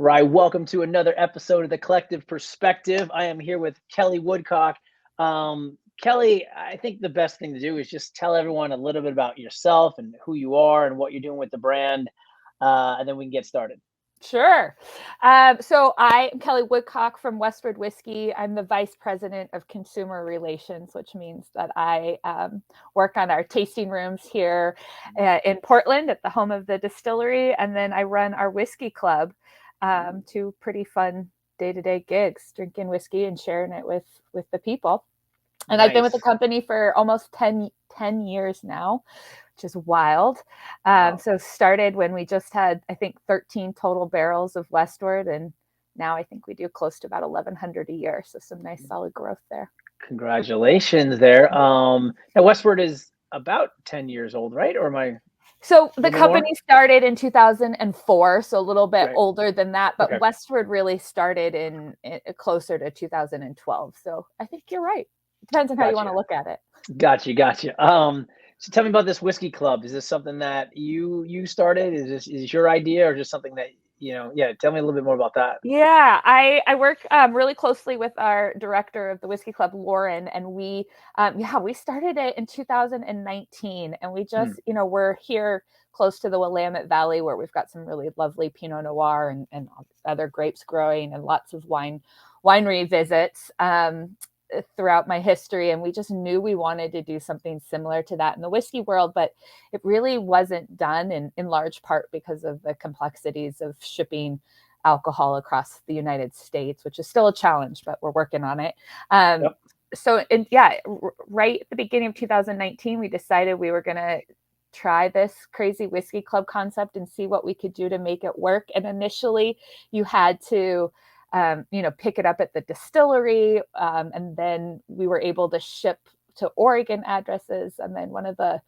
Right. Welcome to another episode of the Collective Perspective. I am here with Kelly Woodcock. Kelly, I think the best thing to do is just tell everyone a little bit about yourself and who you are and what you're doing with the brand, and then we can get started. Sure. So I am Kelly Woodcock from Westward Whiskey. I'm the Vice President of Consumer Relations, which means that I work on our tasting rooms here in Portland at the home of the distillery. And then I run our whiskey club, two pretty fun day-to-day gigs, drinking whiskey and sharing it with the people. And I've been with the Nice. company for almost 10 years now, which is wild. Wow. So started when we just had, I think, 13 total barrels of Westward. And now I think we do close to about 1,100 a year. So some nice solid growth there. Congratulations there. Now Westward is about 10 years old, right? Or am I a So the little bit more? company started in 2004, so a little bit Right. older than that, but Okay. Westward really started in closer to 2012. So I think you're right. Depends on how you want Gotcha. to look at it. Gotcha. So tell me about this whiskey club. Is this something that you started? Is your idea or just something that, yeah, tell me a little bit more about that. Yeah, I work really closely with our director of the Whiskey Club, Lauren, and we started it in 2019, and we Hmm. just we're here close to the Willamette Valley where we've got some really lovely Pinot Noir and other grapes growing and lots of winery visits throughout my history, and we just knew we wanted to do something similar to that in the whiskey world, but it really wasn't done in large part because of the complexities of shipping alcohol across the United States, which is still a challenge, but we're working on it. Yep. Right at the beginning of 2019, we decided we were going to try this crazy whiskey club concept and see what we could do to make it work. And initially, you had to, pick it up at the distillery, and then we were able to ship to Oregon addresses. And then one of the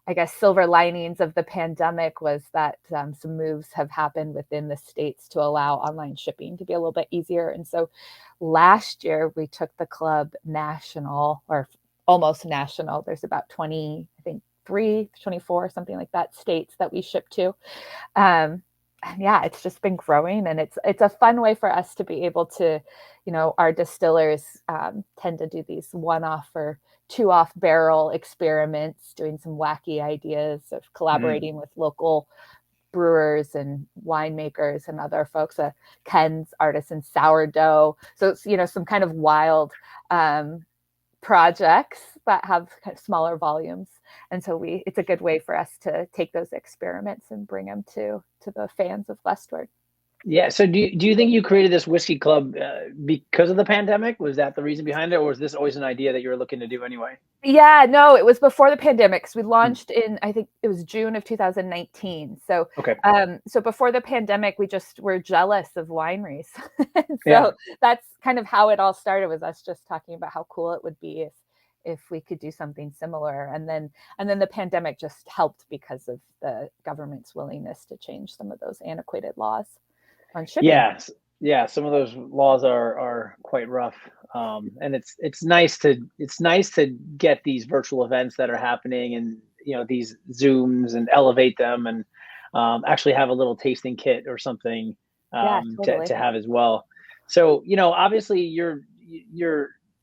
I guess silver linings of the pandemic was that some moves have happened within the states to allow online shipping to be a little bit easier. And so last year we took the club national or almost national. There's about 20, I think 24, something like that, states that we ship to. And yeah, it's just been growing, and it's a fun way for us to be able to, our distillers tend to do these one-off or two-off barrel experiments, doing some wacky ideas of Mm. collaborating with local brewers and winemakers and other folks. Ken's Artisan Sourdough. So it's some kind of wild projects that have kind of smaller volumes, and so it's a good way for us to take those experiments and bring them to the fans of Westward. Yeah. So do you think you created this whiskey club because of the pandemic? Was that the reason behind it, or was this always an idea that you were looking to do anyway? Yeah, no, it was before the pandemic. So we Hmm. launched in, I think it was June of 2019. So, Okay. so before the pandemic, we just were jealous of wineries. Yeah. So that's kind of how it all started, was us just talking about how cool it would be if we could do something similar. And then the pandemic just helped because of the government's willingness to change some of those antiquated laws on shipping. Yeah. Yeah. Some of those laws are quite rough. And it's nice to get these virtual events that are happening and these Zooms and elevate them and actually have a little tasting kit or something Yeah, to totally. have as well. So obviously you're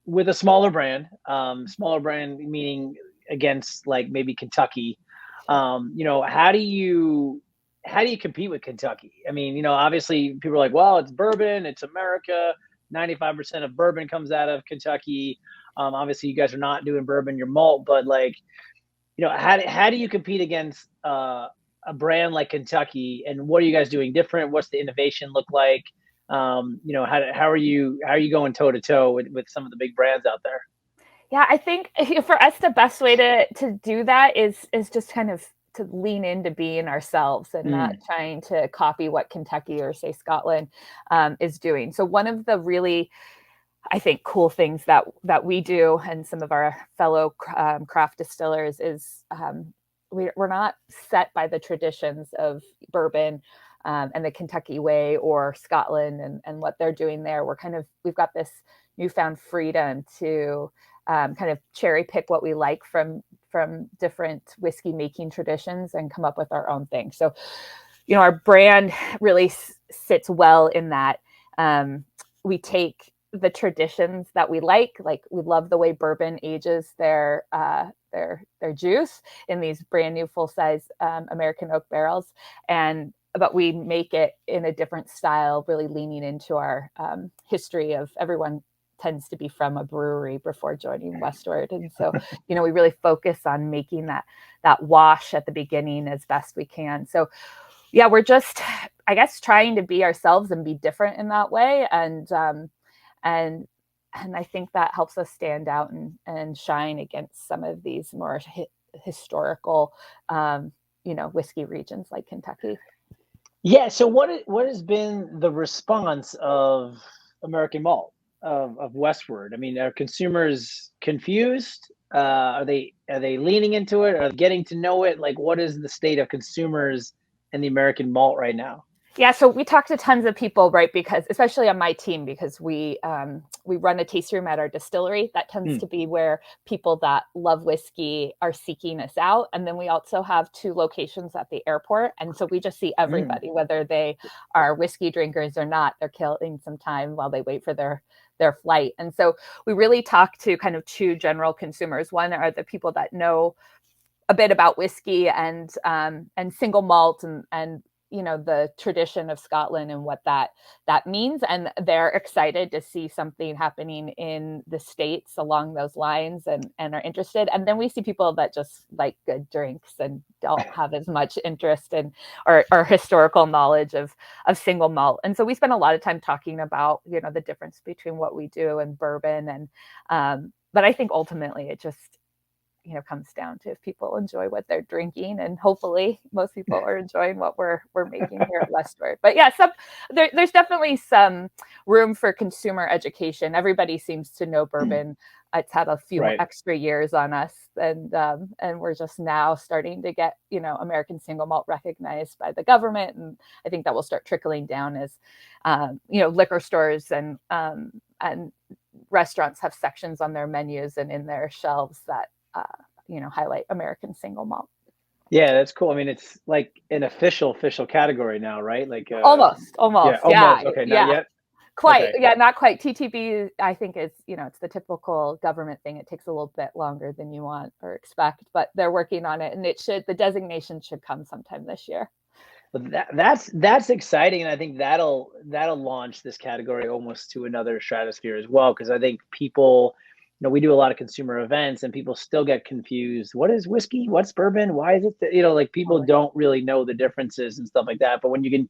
with a smaller brand meaning against like maybe Kentucky. How do you compete with Kentucky? I mean, obviously people are like, well, it's bourbon, it's America. 95% of bourbon comes out of Kentucky. Obviously, you guys are not doing bourbon, you're malt, but like, how do you compete against a brand like Kentucky? And what are you guys doing different? What's the innovation look like? How are you going toe to toe with some of the big brands out there? Yeah, I think for us the best way to do that is just kind of to lean into being ourselves and not Mm, trying to copy what Kentucky or say Scotland is doing. So one of the really, I think, cool things that we do and some of our fellow craft distillers is we're not set by the traditions of bourbon and the Kentucky way or Scotland and what they're doing there. We've got this newfound freedom to kind of cherry pick what we like from different whiskey making traditions and come up with our own thing. So, our brand really sits well in that we take the traditions that we like we love the way bourbon ages their juice in these brand new full size American oak barrels, but we make it in a different style, really leaning into our history of everyone tends to be from a brewery before joining Westward. And so, we really focus on making that wash at the beginning as best we can. So yeah, we're just, I guess, trying to be ourselves and be different in that way. And I think that helps us stand out and shine against some of these more historical, whiskey regions like Kentucky. Yeah. So what has been the response of American Malt of Westward? I mean, are consumers confused? Are they leaning into it? Are they getting to know it? Like, what is the state of consumers and the American Malt right now? Yeah, so we talk to tons of people, right? Because especially on my team, because we run a taste room at our distillery. That tends to be where people that love whiskey are seeking us out. And then we also have 2 locations at the airport, and so we just see everybody, whether they are whiskey drinkers or not. They're killing some time while they wait for their flight. And so we really talk to kind of 2 general consumers. One are the people that know a bit about whiskey and single malt and the tradition of Scotland and what that means, and they're excited to see something happening in the States along those lines and are interested. And then we see people that just like good drinks and don't have as much interest in or historical knowledge of single malt. And so we spend a lot of time talking about the difference between what we do and bourbon, and but I think ultimately it just comes down to if people enjoy what they're drinking, and hopefully most people are enjoying what we're making here at Westward. But yeah, there's definitely some room for consumer education. Everybody seems to know bourbon. It's had a few extra years on us, and we're just now starting to get American single malt recognized by the government, and I think that will start trickling down as liquor stores and restaurants have sections on their menus and in their shelves that highlight American single malt. Yeah, that's cool. I mean, it's like an official category now, right? Like almost. Yeah. Okay, not yet. Quite. Okay. Yeah, not quite. TTB, I think is, it's the typical government thing. It takes a little bit longer than you want or expect, but they're working on it, and the designation should come sometime this year. That's exciting, and I think that'll launch this category almost to another stratosphere as well, because I think people, we do a lot of consumer events and people still get confused. What is whiskey? What's bourbon? Why is it like people don't really know the differences and stuff like that. But when you can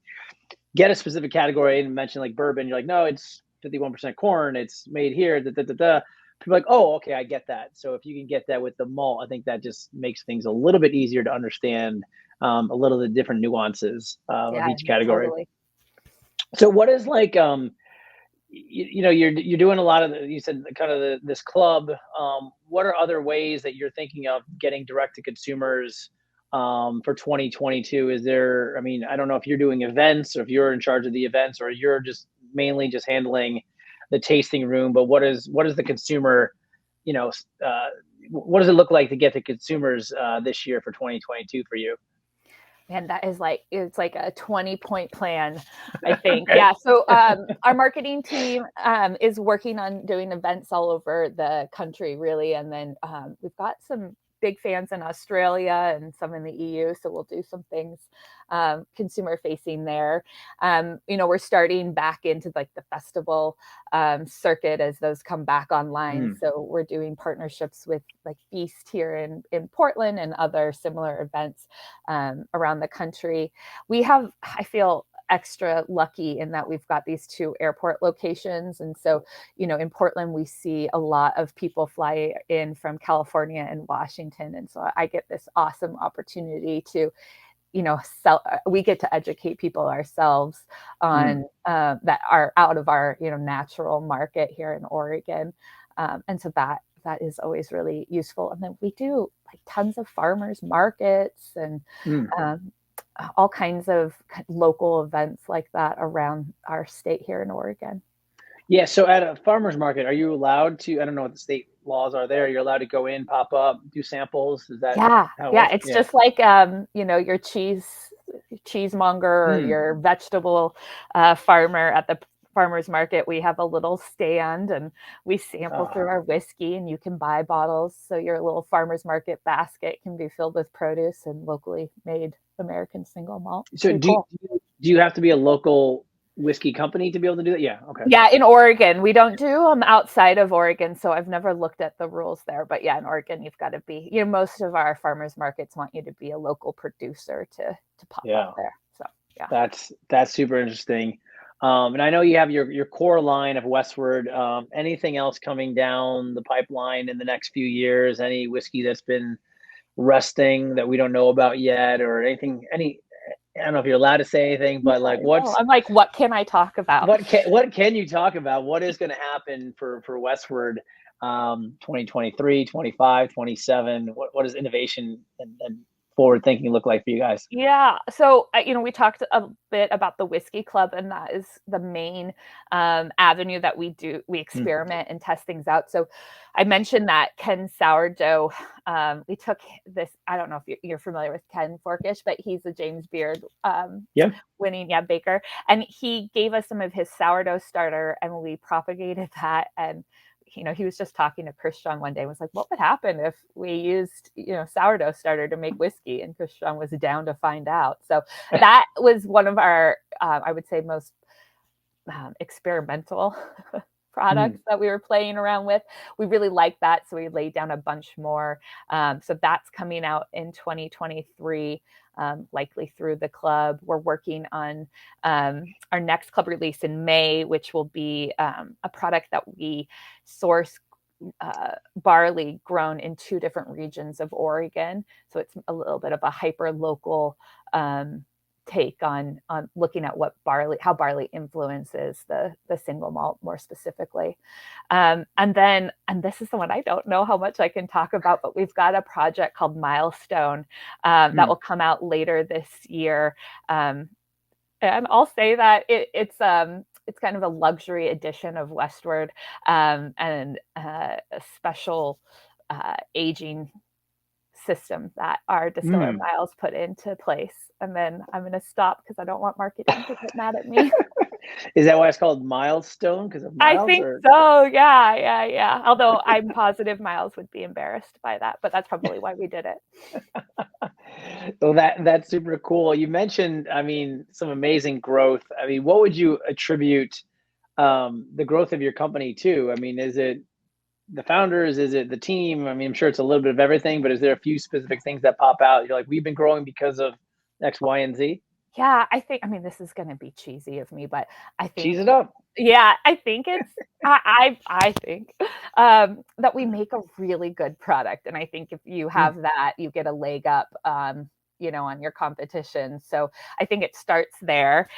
get a specific category and mention like bourbon, you're like, no, it's 51% corn. It's made here. People are like, oh, okay, I get that. So if you can get that with the malt, I think that just makes things a little bit easier to understand a little of the different nuances of each category. Totally. So what is like, you're doing a lot of you said kind of this club. What are other ways that you're thinking of getting direct to consumers for 2022? Is there, I mean, I don't know if you're doing events or if you're in charge of the events or you're just mainly just handling the tasting room, but what is the consumer, what does it look like to get to consumers this year for 2022 for you? And that is it's like a 20-point plan, I think. Yeah. So our marketing team is working on doing events all over the country, really. And then we've got some big fans in Australia and some in the EU. So we'll do some things consumer facing there. We're starting back into like the festival circuit as those come back online. So we're doing partnerships with like Feast here in Portland and other similar events around the country. We have, I feel, extra lucky in that we've got these 2 airport locations. And so, in Portland, we see a lot of people fly in from California and Washington. And so I get this awesome opportunity to, we get to educate people ourselves on that are out of our, natural market here in Oregon. And so that is always really useful. And then we do like tons of farmers markets and all kinds of local events like that around our state here in Oregon. Yeah. So at a farmer's market, are you allowed to, I don't know what the state laws are there. You're allowed to go in, pop up, do samples. Is that? Yeah. It's just like, your cheese cheesemonger or your vegetable farmer at the farmer's market. We have a little stand and we sample through our whiskey, and you can buy bottles. So your little farmer's market basket can be filled with produce and locally made American single malt. So Cool. do you have to be a local whiskey company to be able to do that? Yeah. Okay. Yeah, in Oregon. We don't do them outside of Oregon, so I've never looked at the rules there. But yeah, in Oregon, you've got to be, most of our farmers markets want you to be a local producer to pop Yeah. up there. So yeah. That's super interesting. And I know you have your core line of Westward. Anything else coming down the pipeline in the next few years? Any whiskey that's been resting that we don't know about yet, or anything? I don't know if you're allowed to say anything, but like, I'm like, what can I talk about? what can you talk about? What is going to happen for Westward, 2023, 25, 27? What does innovation and forward thinking look like for you guys? Yeah. So, we talked a bit about the whiskey club, and that is the main avenue that we experiment and test things out. So I mentioned that Ken sourdough. We took this, I don't know if you're familiar with Ken Forkish, but he's a James Beard winning baker. And he gave us some of his sourdough starter, and we propagated that. And he was just talking to Christian one day and was like, what would happen if we used, sourdough starter to make whiskey? And Christian was down to find out. So that was one of our, I would say, most experimental products that we were playing around with. We really liked that. So we laid down a bunch more. So that's coming out in 2023. Likely through the club. We're working on our next club release in May, which will be a product that we source barley grown in 2 different regions of Oregon. So it's a little bit of a hyper local take on looking at how barley influences the single malt more specifically. And this is the one I don't know how much I can talk about, but we've got a project called Milestone that will come out later this year. And I'll say that it's kind of a luxury edition of Westward and a special aging system that our distiller Miles put into place. And then I'm going to stop because I don't want marketing to get mad at me. Is that why it's called Milestone? Because of Miles? I think so. Yeah. Although I'm positive Miles would be embarrassed by that, but that's probably why we did it. So that's super cool. You mentioned, some amazing growth. What would you attribute the growth of your company to? Is it the founders? Is it the team? I'm sure it's a little bit of everything, but is there a few specific things that pop out? You're like, we've been growing because of X, Y, and Z? Yeah, I think, this is going to be cheesy of me, but I think. Cheese it up. Yeah, I think it's, I think that we make a really good product. And I think if you have that, you get a leg up, on your competition. So I think it starts there.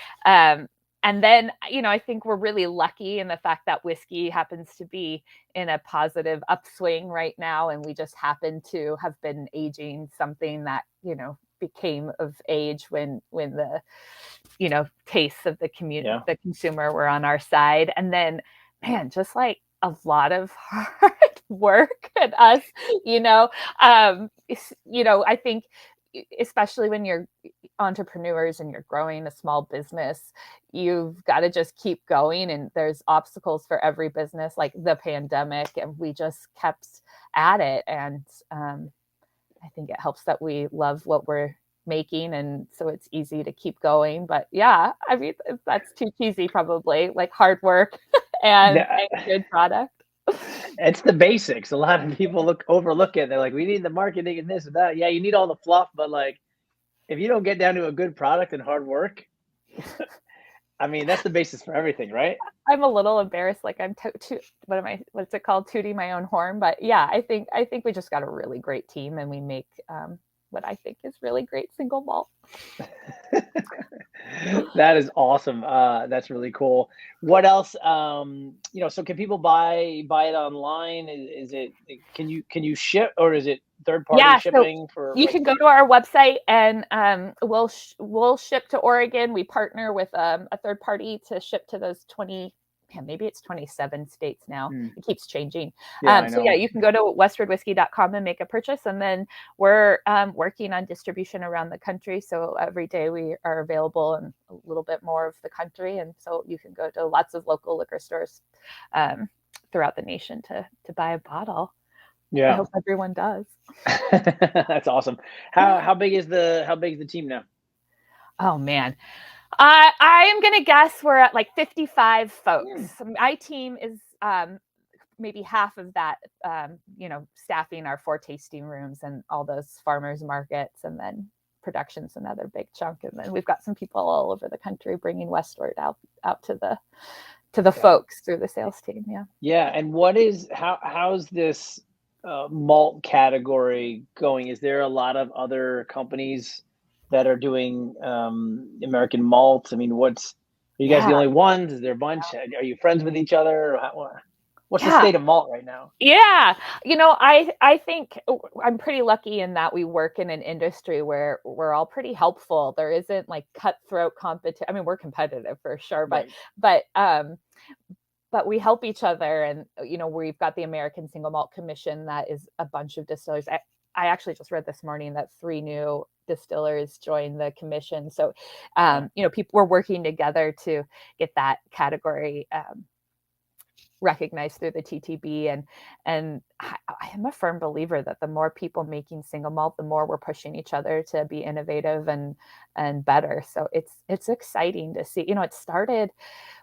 And then, I think we're really lucky in the fact that whiskey happens to be in a positive upswing right now. And we just happen to have been aging something that, became of age when the, tastes of the community, the consumer were on our side. And then, man, just like a lot of hard work at us, I think, especially when you're entrepreneurs and you're growing a small business, you've got to just keep going, and there's obstacles for every business, like the pandemic, and we just kept at it. And I think it helps that we love what we're making, and so it's easy to keep going. But yeah, that's too cheesy, probably, like hard work and good product. It's the basics. A lot of people overlook it. They're like, we need the marketing and this and that. Yeah, you need all the fluff, but like, if you don't get down to a good product and hard work, that's the basis for everything, right? I'm a little embarrassed, like I'm what's it called, tooting my own horn. But yeah, I think we just got a really great team, and we make what I think is really great single malt. That is awesome. That's really cool. What else? So can people buy it online? Is it, can you ship, or is it third party shipping? So you can go to our website, and we'll ship to Oregon. We partner with a third party to ship to those 20 maybe it's 27 states now. It keeps changing. Yeah, I So yeah, know. you can go to westwardwhiskey.com and make a purchase. And then we're working on distribution around the country. So every day we are available in a little bit more of the country. And so you can go to lots of local liquor stores throughout the nation to buy a bottle. I Yeah. hope everyone does. That's awesome. How big is the team now? Oh man. I am gonna guess we're at like 55 folks. My team is maybe half of that, staffing our 4 tasting rooms and all those farmers markets, and then production's another big chunk. And then we've got some people all over the country bringing Westward out to the folks through the sales team. Yeah. Yeah, and how's this malt category going? Is there a lot of other companies that are doing American Malt? I mean, are you guys the Yeah. only ones? Is there a bunch? Are you friends with each other? What's the Yeah. state of malt right now? Yeah. I think I'm pretty lucky in that we work in an industry where we're all pretty helpful. There isn't like cutthroat competition. I mean, we're competitive for sure, Right. but we help each other. And we've got the American Single Malt Commission that is a bunch of distillers. I actually just read this morning that 3 new distillers joined the commission. So people were working together to get that category recognized through the TTB, and I am a firm believer that the more people making single malt, the more we're pushing each other to be innovative and better. So it's exciting to see. It started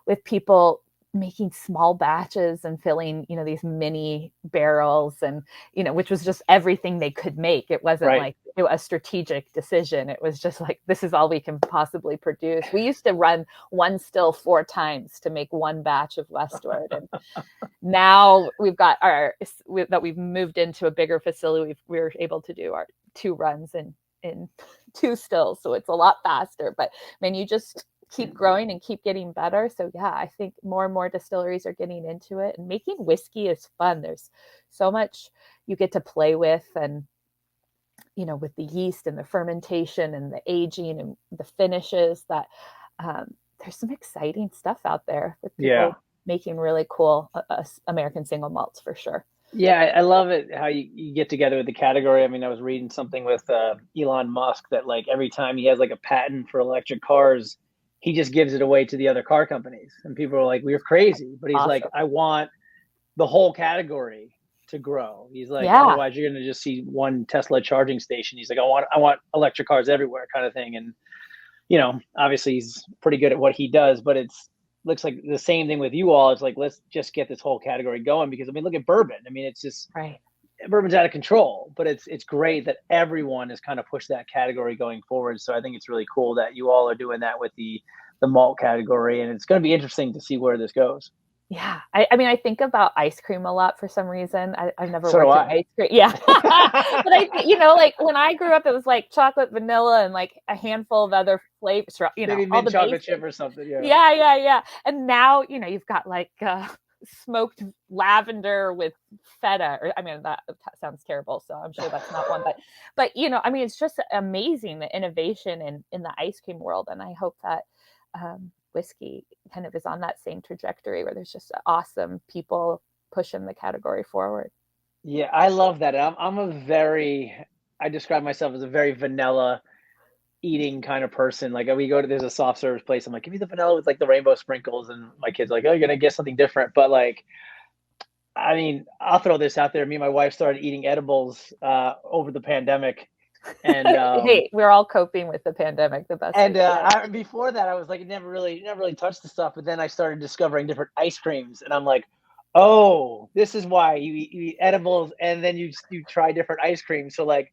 with people making small batches and filling these mini barrels, and which was just everything they could make. It wasn't like a strategic decision. It was just like, this is all we can possibly produce. We used to run one still 4 times to make one batch of Westward, and now we've got we've moved into a bigger facility. We're able to do our 2 runs in 2 stills, so it's a lot faster. But you just keep growing and keep getting better. So yeah, I think more and more distilleries are getting into it, and making whiskey is fun. There's so much you get to play with, and with the yeast and the fermentation and the aging and the finishes, that there's some exciting stuff out there with people making really cool American single malts for sure. Yeah, I love it how you get together with the category. I mean, I was reading something with Elon Musk that like every time he has like a patent for electric cars, he just gives it away to the other car companies. And people are like, we're crazy. But he's Awesome. like, I want the whole category to grow. He's like, Yeah. otherwise you're going to just see one Tesla charging station. He's like, I want electric cars everywhere, kind of thing. And, obviously he's pretty good at what he does, but looks like the same thing with you all. It's like, let's just get this whole category going, because I mean, look at bourbon. I mean, it's just right. Bourbon's out of control, but it's great that everyone has kind of pushed that category going forward. So I think it's really cool that you all are doing that with the malt category, and it's going to be interesting to see where this goes. Yeah. I mean, I think about ice cream a lot for some reason. I've never So do worked in I. ice cream. Yeah. But like when I grew up, it was like chocolate, vanilla, and like a handful of other flavors, Maybe all mint the chocolate basics. chip or something. Yeah. Yeah. And now, you've got like smoked lavender with feta, or I mean, that sounds terrible. So I'm sure that's not one, but I mean, it's just amazing, the innovation in the ice cream world. And I hope that whiskey kind of is on that same trajectory, where there's just awesome people pushing the category forward. Yeah, I love that. I describe myself as a very vanilla eating kind of person. Like there's a soft service place. I'm like, give me the vanilla with like the rainbow sprinkles. And my kid's like, oh, you're going to get something different. But like, I mean, I'll throw this out there. Me and my wife started eating edibles over the pandemic. And hey, we're all coping with the pandemic the best. And before that, I was like, never really touched the stuff. But then I started discovering different ice creams, and I'm like, oh, this is why you eat edibles, and then you try different ice creams. So like,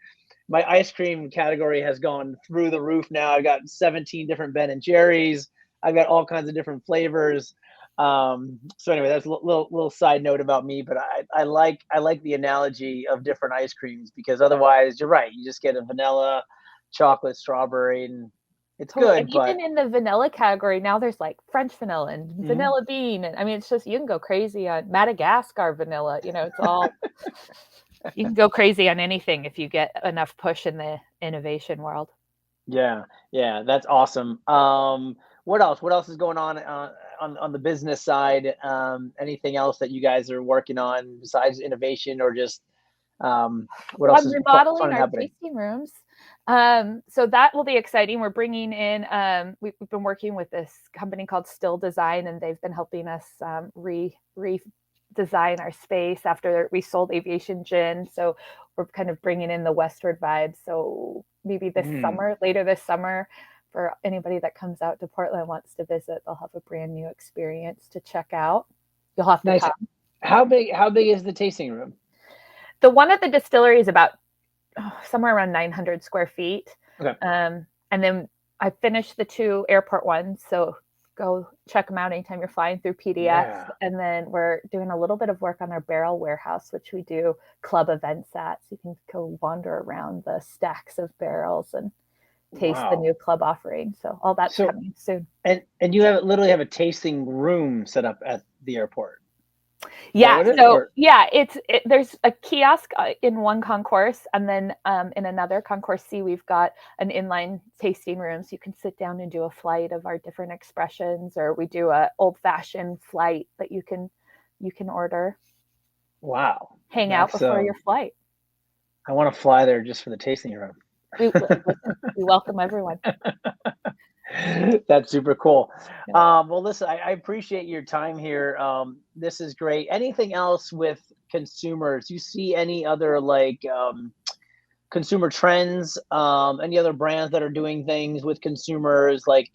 my ice cream category has gone through the roof now. I've got 17 different Ben and Jerry's. I've got all kinds of different flavors. So anyway, that's a little side note about me, but I like the analogy of different ice creams, because otherwise you're right. You just get a vanilla, chocolate, strawberry, and it's Totally. good. And But even in the vanilla category, now there's like French vanilla and vanilla bean. And I mean, it's just, you can go crazy on Madagascar vanilla. It's all, you can go crazy on anything if you get enough push in the innovation world. yeah, that's awesome. what else? What else is going on the business side? Anything else that you guys are working on besides innovation, or just what Well, else I'm is fun remodeling and our happening? tasting rooms. So that will be exciting. We're bringing in, we've been working with this company called Still Design, and they've been helping us redesign our space after we sold Aviation Gin. So we're kind of bringing in the Westward vibe. So maybe later this summer, for anybody that comes out to Portland wants to visit, they'll have a brand new experience to check out. You'll have to Nice. come. How big is the tasting room? The one at the distillery is about somewhere around 900 square feet. Okay. And then I finished the 2 airport ones. So go check them out anytime you're flying through PDX. Yeah. And then we're doing a little bit of work on our barrel warehouse, which we do club events at. So you can go wander around the stacks of barrels and taste the new club offering. So all that's coming soon. And you literally have a tasting room set up at the airport. Yeah. There's a kiosk in one concourse, and then in another concourse C, we've got an inline tasting room. So you can sit down and do a flight of our different expressions, or we do a old fashioned flight that you can order. Wow. Hang out before your flight. I want to fly there just for the tasting room. We welcome everyone. That's super cool. Yeah. Well, listen, I appreciate your time here. This is great. Anything else with consumers? You see any other consumer trends? Any other brands that are doing things with consumers? What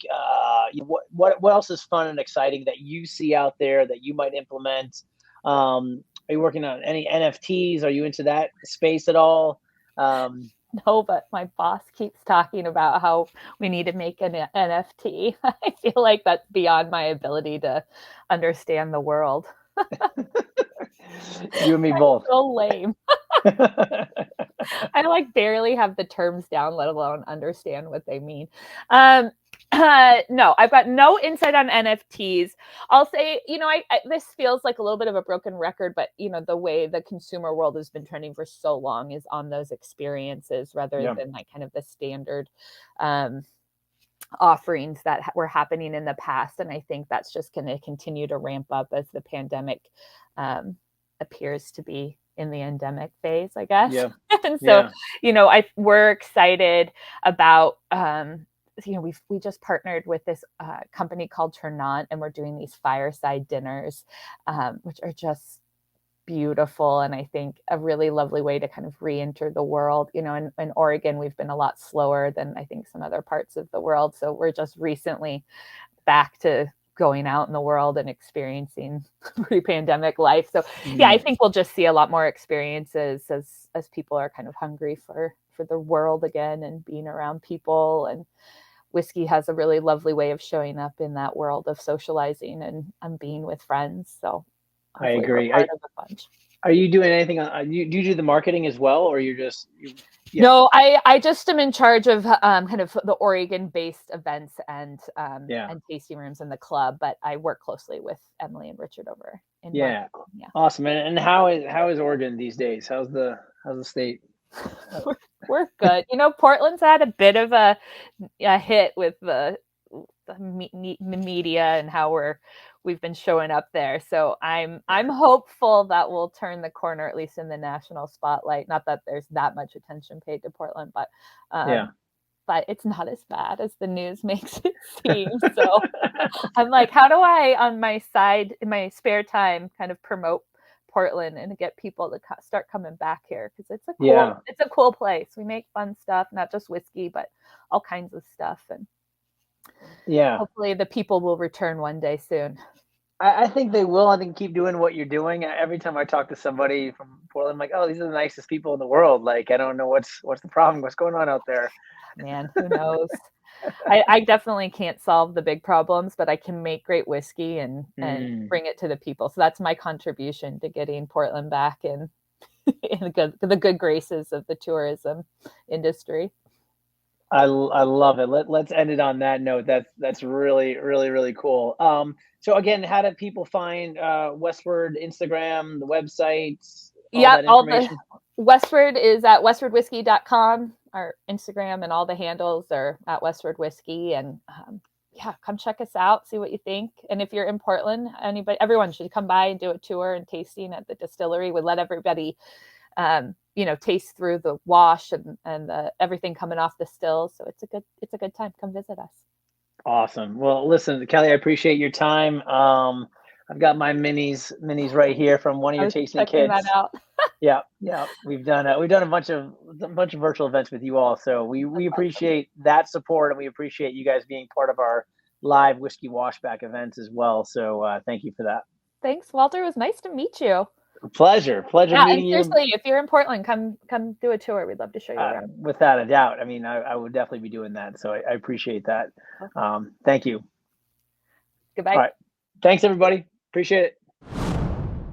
else is fun and exciting that you see out there that you might implement? Are you working on any NFTs? Are you into that space at all? No, but my boss keeps talking about how we need to make an NFT. I feel like that's beyond my ability to understand the world. You and me both. So lame. I barely have the terms down, let alone understand what they mean. No, I've got no insight on NFTs. I'll say, this feels like a little bit of a broken record, but the way the consumer world has been trending for so long is on those experiences rather than kind of the standard offerings that were happening in the past. And I think that's just going to continue to ramp up as the pandemic appears to be in the endemic phase, I guess. Yeah. And so, we're excited about, we just partnered with this company called Ternant, and we're doing these fireside dinners, which are just beautiful. And I think a really lovely way to kind of re-enter the world. In Oregon, we've been a lot slower than I think some other parts of the world. So we're just recently back to going out in the world and experiencing pre-pandemic life. So I think we'll just see a lot more experiences as people are kind of hungry for the world again and being around people. And whiskey has a really lovely way of showing up in that world of socializing and being with friends. So I agree. Part of the bunch. Are you doing anything do you do the marketing as well, or No, I just am in charge of kind of the Oregon based events and tasting rooms in the club, but I work closely with Emily and Richard over in marketing. Yeah. Awesome. And how is Oregon these days? How's the state? We're good. Portland's had a bit of a hit with the media and how we've been showing up there. So I'm hopeful that we'll turn the corner, at least in the national spotlight. Not that there's that much attention paid to Portland, but it's not as bad as the news makes it seem. So I'm like, how do I, on my side, in my spare time, kind of promote Portland and get people to start coming back here, because it's a cool place. We make fun stuff, not just whiskey, but all kinds of stuff, and hopefully the people will return one day soon. I think they will. I think keep doing what you're doing. Every time I talk to somebody from Portland, I'm like, oh, these are the nicest people in the world. Like, I don't know what's the problem, what's going on out there. Man, who knows? I definitely can't solve the big problems, but I can make great whiskey and bring it to the people. So that's my contribution to getting Portland back in the good graces of the tourism industry. I love it. Let's end it on that note. That's really, really, really cool. So again, how do people find Westward Instagram, the websites, all that information? Westward is at westwardwhiskey.com. Our Instagram and all the handles are at Westward Whiskey. And yeah, come check us out, see what you think. And if you're in Portland, everyone should come by and do a tour and tasting at the distillery. We let everybody, taste through the wash and everything coming off the stills. So it's a good time. Come visit us. Awesome. Well, listen, Kelly, I appreciate your time. I've got my minis right here from one of I your was tasting checking kits. that out. Yeah, yeah. We've done a bunch of virtual events with you all, so we That's appreciate that support, and we appreciate you guys being part of our live whiskey washback events as well. So thank you for that. Thanks, Walter. It was nice to meet you. Pleasure Yeah, and meeting you. seriously, if you're in Portland, come do a tour. We'd love to show you around. Without a doubt. I mean, I would definitely be doing that. So I appreciate that. Thank you. Goodbye. All right. Thanks, everybody. Appreciate it.